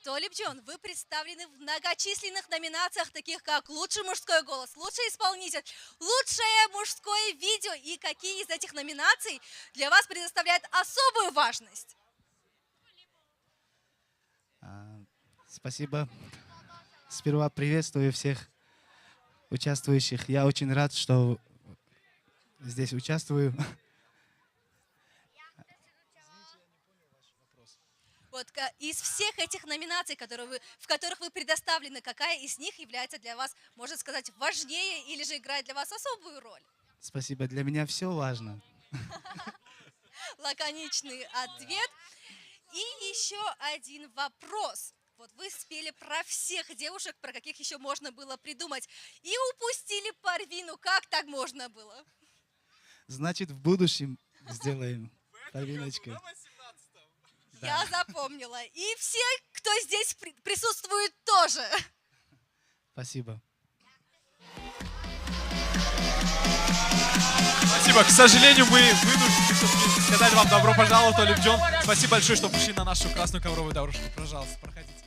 Толиб Джон, вы представлены в многочисленных номинациях, таких как «Лучший мужской голос», «Лучший исполнитель», «Лучшее мужское видео». И какие из этих номинаций для вас предоставляют особую важность? Спасибо. Сперва приветствую всех участвующих. Я очень рад, что здесь участвую. Вот из всех этих номинаций, в которых вы предоставлены, какая из них является для вас, можно сказать, важнее или же играет для вас особую роль? Спасибо. Для меня все важно. Лаконичный ответ. И еще один вопрос. Вот вы спели про всех девушек, про каких еще можно было придумать, и упустили Парвину. Как так можно было? Значит, в будущем сделаем. Парвиночка. Я запомнила. И все, кто здесь присутствует, тоже. Спасибо. Спасибо. К сожалению, мы вынуждены все-таки сказать вам добро пожаловать, Толиб Джон. Спасибо большое, что пришли на нашу красную ковровую дорожку. Пожалуйста, проходите.